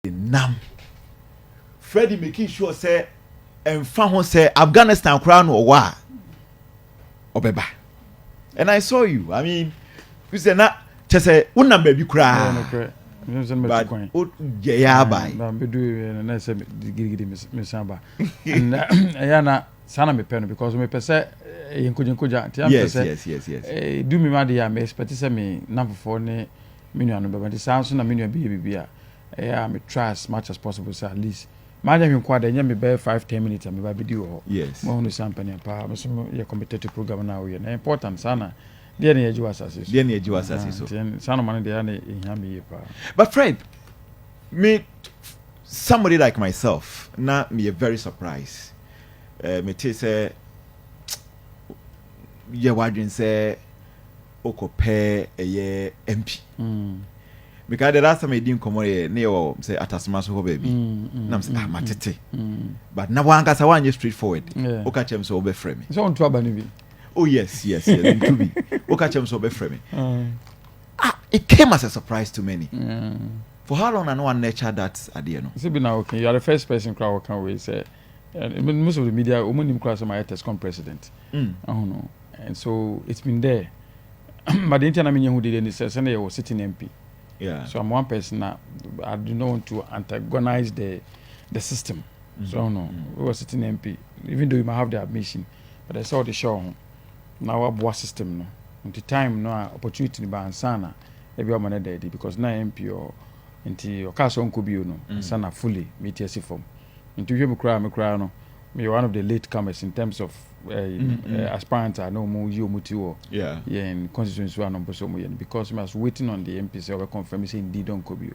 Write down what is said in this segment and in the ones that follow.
Nam. Freddie making sure say and found say Afghanistan crown or war. Obeba. And I saw you. I mean, you said not just say one baby cry. But yeah, by. Be doing and I said, Miss Samba. And Ayana Sana me pen because me per se in Kuja. Yes. Do me my dear, me expect to me number 4 ne million, but the sounds on a million baby. I me try as much as possible, so at least. Madam, you quite me bear 5-10 minutes and me baby do. Yes. More on champagne and power. Your competitive program now. We are important, Sana. Dear near you as so. Sana man, they are in Yami. But Fred, me somebody like myself, not me very surprised. Me say, yeah, why say, Okope a MP. Because the last time I didn't come here, near say at Asmaso baby. Nam say matete. But now one case one straightforward. Okachem so be frame. So on to Abanibi. Oh yes. To be. Okachem so be frame. It came as a surprise to many. For how long and one nature that's at the end? It's been now okay. You are the first person crowd can we say. Most of the media, women class of my ETSCOM president. I don't know. And so it's been there. But the internet who did any says and they were sitting MP. Yeah. So I'm one person that I do not want to antagonize the system. So no, we were sitting MP, even though you might have the admission, but I saw the show. Now our board system no. At the time no opportunity by Ansana, every woman dead because now MP or into Okaso could be no Sana fully meet your form. Into you me cry no. Me one of the late comers in terms of aspirants I know more you mutuo. Yeah, in constituency one number so because I was waiting on the MP so confirm say indeed don't could be.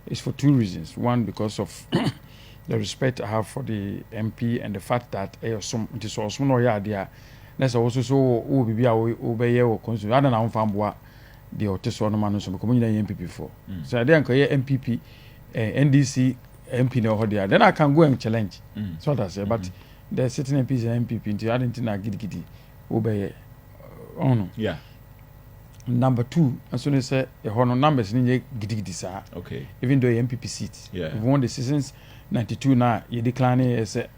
It's for 2 reasons. One, because of the respect I have for the MP and the fact that some it is also no idea. That's also so be obey or constituency. I don't know how the Oteso no man so because NPP before. So I didn't MPP NDC MP no there. Then I can go and challenge. So that's it. But the sitting MPs and MPP into I didn't think giddy obey. Oh no. Yeah. Number 2, as soon as say the honor numbers in giddy sir. Okay. Even though MPP seats. Yeah. We won the seasons 92 now. You decline as a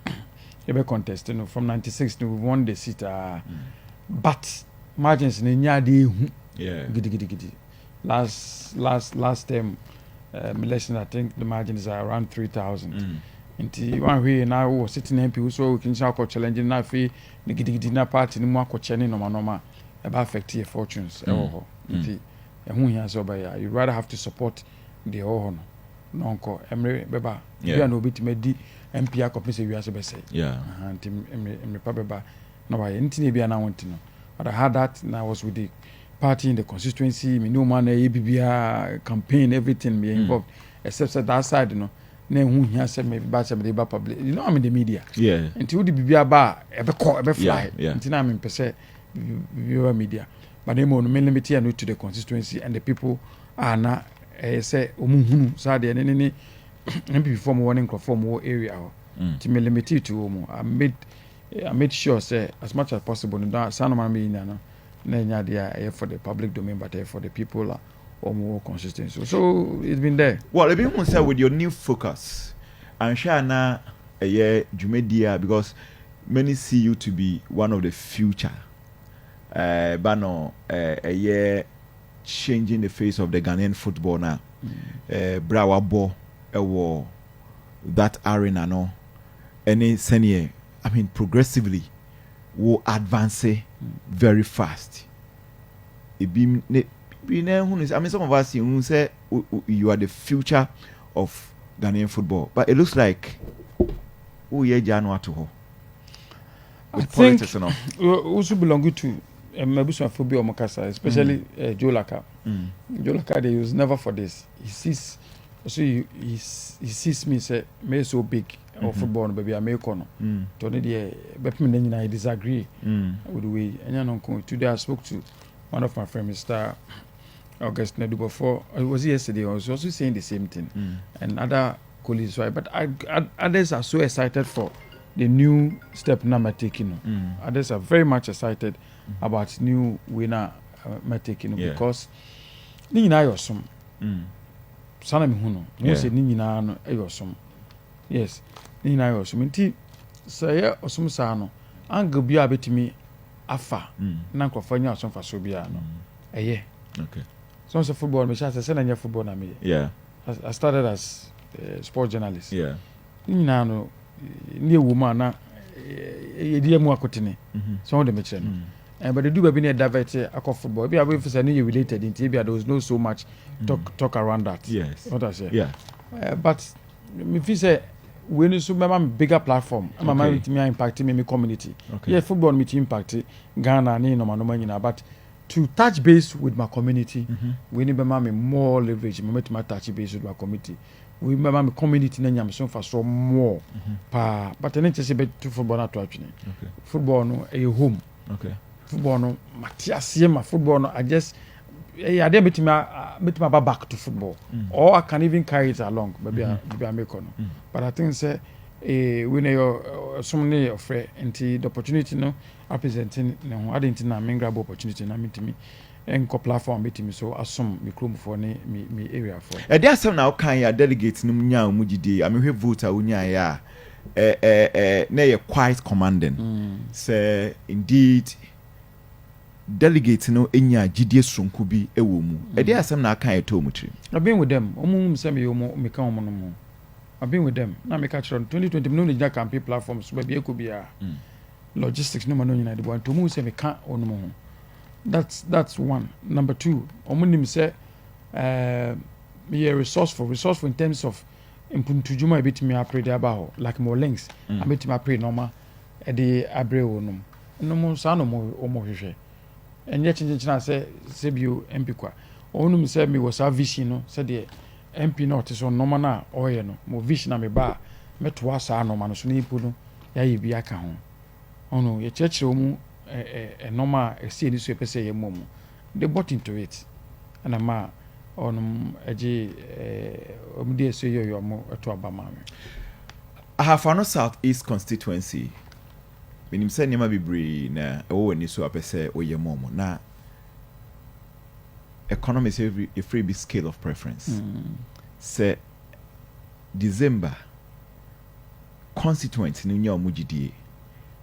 contest. You know, from 96 to we won the seat. But margins in the yeah. Giddy. Last term. Election, I think the margins are around 3,000. Until one way now was sitting MP, so we can challenging now fee the Giddy party, no more coaching no about affect your fortunes. You rather have to support the own non-co Emery Beba. You are no bit made MP company we as a say. Yeah, and Emery Pabeba. No, I didn't be announced. But I had that and I was with the party in the constituency, me no man ABBA campaign, everything be involved, except that side, you know. Then who he said maybe batch of the public, you know, I'm in the media. Yeah. Until the BBA bar, ever call, ever fly. Yeah. Until I'm in per se, viewer media. But they more mainly to the constituency and the people are not say, Sadi and any MP form one in from more area. To me limited to I made sure, say, as much as possible, in that Sanoma mean, for the public domain, but for the people or more consistency. So it's been there. Well, if you say with your new focus, I'm sure now a year Jumedia because many see you to be one of the future. But no, a year changing the face of the Ghanaian football now. Brawa Bo, that arena no, any senior. I mean, progressively, will advance very fast. I mean, some of us who say you are the future of Ghanaian football, but it looks like I think also belong to Mabusa Phobia Mokasa, especially Joe Laka. Joe Laka, they use never for this. He sees me say, me so big. Or football, baby, I make on. Tony, but I disagree with the way. And today I spoke to one of my friends, Mr. August Nedu before. It was yesterday. I was also saying the same thing, and other colleagues. Right, but others are so excited for the new step number taking. Others are very much excited about new winner taking because you know awesome. sana me hu no mo se ni nyina no eyosom yes ni nyina eyosom nti say osom sa no angle bi a betimi afa na nkofo nya osom fa so bi a no eye okay so football me sha say na nya football na me yeah I started as a sport journalist yeah ni nyina no ni ewu ma na yedi mu akotene so de me kire no but the do be na divert akọ football bi abo say ni related into bi there was no so much talk around that yes what I say yeah but me feel say we need to make a bigger platform ama me impact me community yeah football me impact Ghana ni no nyina but to touch base with my community we need me more leverage me touch base with my community we me community na nyam so fa so more pa but any say be to football na to atwene football no a home football no matiasie ma football no I just I dey meet me back to football or I can even carry it along maybe I make on but I think say we know somebody of the opportunity no representing no I didn't na me grab opportunity na meet me enko platform meet me so assume me chrome for me area for there some now kan ya delegate no nya omugide amehwe voter unya ya na ye quite commanding say indeed delegate no enya gidie sonko bi ewo mu there some na kan eto mu tiri I've been with them omum say me me kan omo no mo I've been with them na me catch on 2020 no na campaign platforms ba bi ekobia logistics no man no nyina de bo antomu say me kan ono mo that's one. Number two, omunim say me resourceful in terms of impuntujuma ebitimi apre about like more links abitimi apre normal e de abre wonum no sa no mo hwehwe enye chinchina say bio MP kwa onum say me was a vision no say the MP not so normal na oye no mo vision na me ba meto asa no ma no so ni ipu no ya ye bi aka ho ono ye chechire mu normal see this person ye mom they bought into it and ama on eji omde so yo mo eto abama me Ahafo Ano South East constituency minim se nyama bibre na ewo wani so apese oye mom na economy is a free big scale of preference say December constituents ni nya omugidie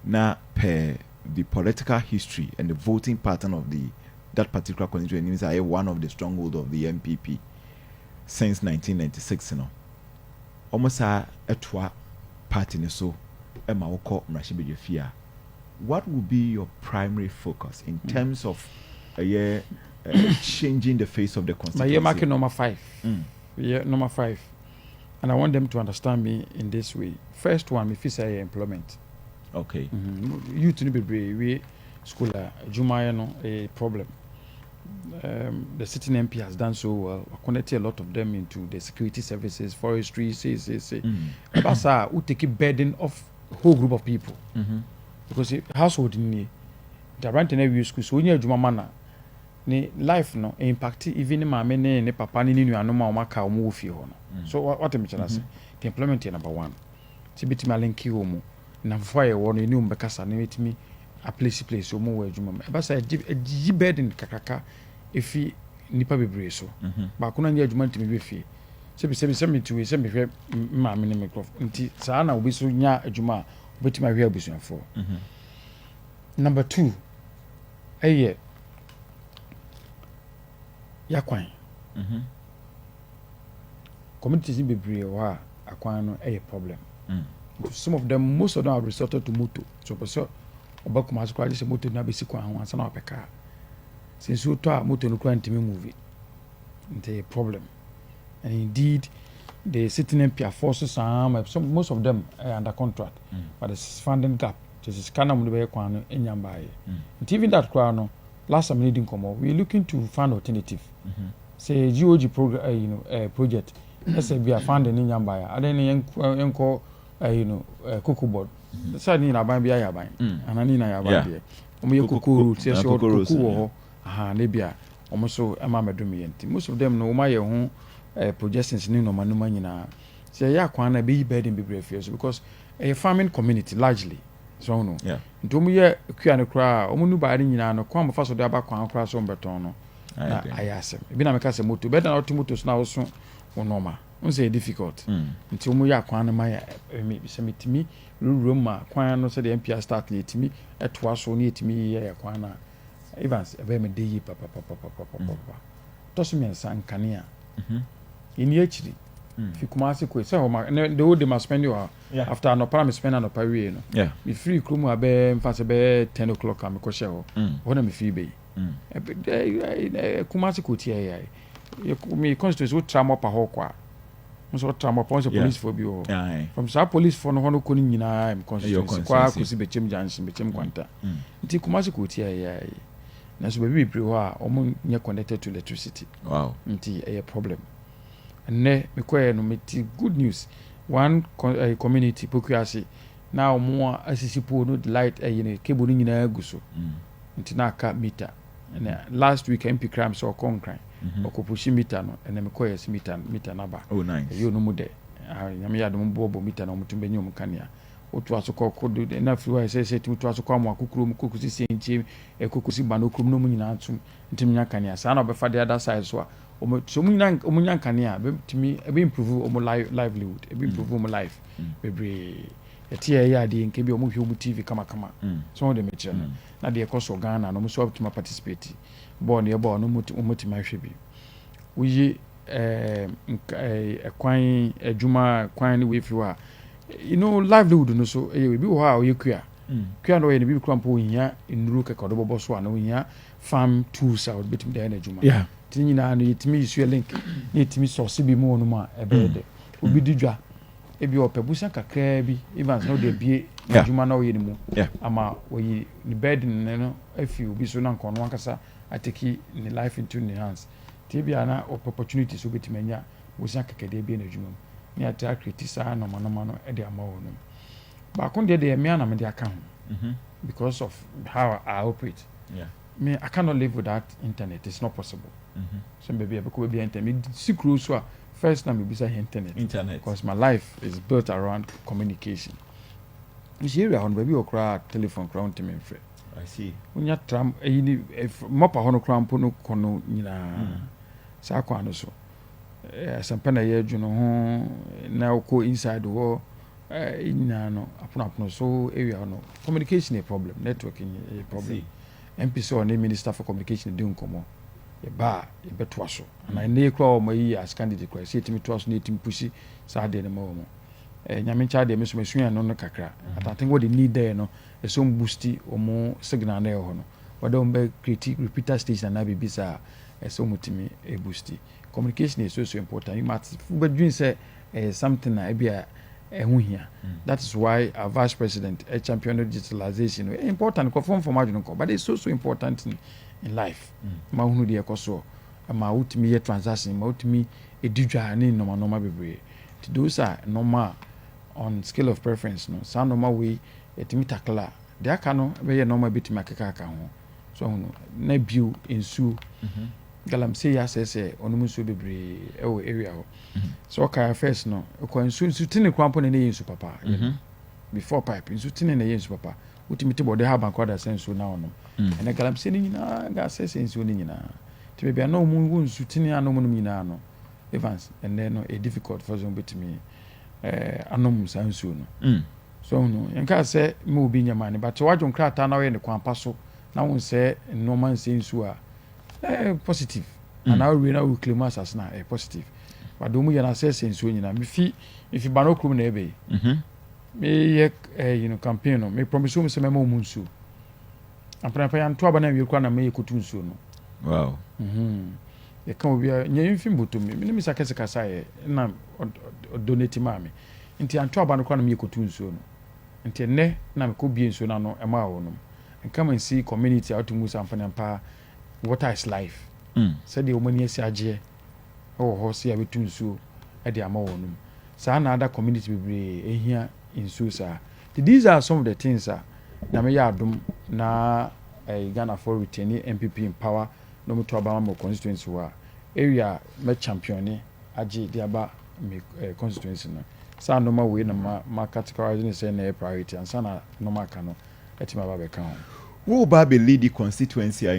na per the political history and the voting pattern of that particular constituency is one of the stronghold of the NPP since 1996 you know almost a etwa party ne so ema woko mrashibejefia. What will be your primary focus in terms of changing the face of the constituency? My marking number 5 number 5 and I want them to understand me in this way. First one, if it's employment. Okay. Youth ni bebre we school Jumaya no a problem. The sitting MP has done so well. Connected a lot of them into the security services, forestry, say. That's who take a burden of whole group of people. Because household ni the rent in every school so when Juma mana ni life no impact even ma me ne papa ni nua no ma o maka o mu ofie ho no. So what am I say? The employment is number 1. Tibiti ma link you mu na fire won ni umbekasa na metimi a place o mu wa adwuma me ba say a burden kakaka efi nipa bebre so ba ko na nya adwuma ntimi be fie se me tuwe se me hwe ma me ne microphone nti saa na obi so nya adwuma obetima hwe abusuafo. Number 2 eye yakwan communities bebre wa akwan no eye problem. Some of them, most of them have resorted to moto. So, Obakuma has quite a motor na basic one once an opeka. Since you talk motor no crime to me movie, it's a problem. And indeed, the sitting MP forces most of them are under contract, but there's funding gap. This is kind of the way in Yambai. And even that crown, last time needing come we're looking to find alternative. Say GOG project. Let's say we are funding in Yambai. I then call. Cocoa board. Sasa ni na ban bia ya ban. Anani na ya ban bia. Omo ye cocoa say so cocoa ho. Ne bia omo so ema medumi yenti. Most of them no ma ye ho projections ni no manuma nyina. Say ya kwan na be burden be brave because a farming community largely. So no. Nti omo ye kua ne kra omo nu ba nyina no kwa mo fa so de aba kwan kra so mbeton no. Ayasem. Ebi na meka se moto. Be na automotos na wo so normal say difficult nti omo ya kwan ma ya me se metimi ruru ma kwan no se the MP start na etimi etoa so na etimi ya kwan na Evans ebe me dey papa to so me san kane a ini echiri fi Kumasi ko se homa the whole day must spend you after no para me spend no para we no me free krumu abe mfa se be 10 o'clock am ko she ho na me free be Kumasi ko tie ya me constituency wo tramo pa ho kwa so tramo pa so police for bi o from sa police for no hono ko ni nyina am constituency kwa kusi bechem junction bechem kwanta nti Kumasi ko tie ya na so be bi ho a omo nye connected to electricity nti a problem ne me koye no meti good news one community pokuase na omo asisi po no light yene cable nyina aguso nti na aka meter and last week MP crime so concrete okopushi meter no and me koye si meter na ba oh nice you no mu de nyame ya dum bobo meter na omutumbe nyi omkania otu asoko kodo na fiwa se tu asoko am akukuru mu kokusi senchi ekokusi banokrum no mu nyina atum ntim nya kania sa na obefa the other side so so omunya kania betimi ebe improve omo livelihood ebe improve omo life bebre etie ya de nke bi omo hwe omo TV kama so de meche no na de ekoso Ghana no so optima participate born ye born no omotima hwe bi uyi kwan adwuma kwan ni we fiwa livelihood no so we bi wo ha oyekua kua no ye ne bi krampo nya nuru kekodo bobo so ana nya farm tools out betim de na adwuma tinyina no yetimi isu link na yetimi source bi mu no ma ebede obi didwa ebi opebusa kakra bi Evans no de bie adwuma na oye ni mu ama oyi ni burden no afi obi so na nkono ankasa ateki ni life into ni hands tibia na opportunity so betimanya wosia kakade bie na adwuma ni ata criticize no no e de ama wo no ba kon de me na me de aka ho because of how I operate me I cannot live without internet. It's not possible. So maybe I could be internet. Secret so first time we be internet because my life is built around communication. You see area on baby okra telephone crown to me free. I see. When you tram mopa hono crown pono kono nyina sa kwa no so sampa na ye adwuno ho na ko inside wo nyina no apono so area no communication a problem, networking a problem. MPC or Minister for Communication doing komo ye ba ye beto so na ne kra o mayi as candidate kra say timi to aso na timi pushi sa de ne mo nyame cha de meso mesu no kakra I think what they need there no e so boosti omo signal na e ho no wada on be create repeater station na be bisa e so mutimi e boosti communication is so important you must but doing say something na e bia that is why our vice president a champion of digitalization important conform for margin but it's so important in life ma hunu de ekoso ma utimi ye transaction ma utimi edidwa ni normal bebre those are normal on scale of preference no sa normal way etimi takla de aka no be ye normal bitimi akeka aka ho so hunu na biu ensu galamsey ya sese onumu so bebre ewo area ho so okay first no ko ensu tini kwampo ne yensu papa before pipe ensu tini ne yensu papa utimiti bode ha banko da sensu na ono ene galamsey ni nyina ga sese ensu ni nyina ti bia na omu ensu tini anomu no nyina no Evans and then no a difficult for some bit me anom sansu no so no enka say me obi nyamane but wajon krata na we ne kwampa so na won say no man sensu a positive and now we now claim us as na positive but do mu yana access enso nyina me fi if banokrum na ebe me ye campaign no me promise me say me mo munsu ampa ya nto aba na we kwa na me yekotu nsu no wow ye kan obi nya mfi mboto me me sakase kasa ye na donate mame nti anto aba no kwa na me yekotu nsu no nti ne na me ko bie nsu na no ema wo no come and see community out to musa ampa na mpa water is life said the woman yes aje oh horse ya betu nsuo e de ama wonum sa na other community bebre ehia nsuo sa these are some of the things na me ya adom na Ghana for retaining NPP in power no to aba mo constituency wa area me champion aje de aba me constituency no sa no ma we na ma categorize say na priority and sa na no ma ka no etima ba be ka ho wo ba be lead the constituency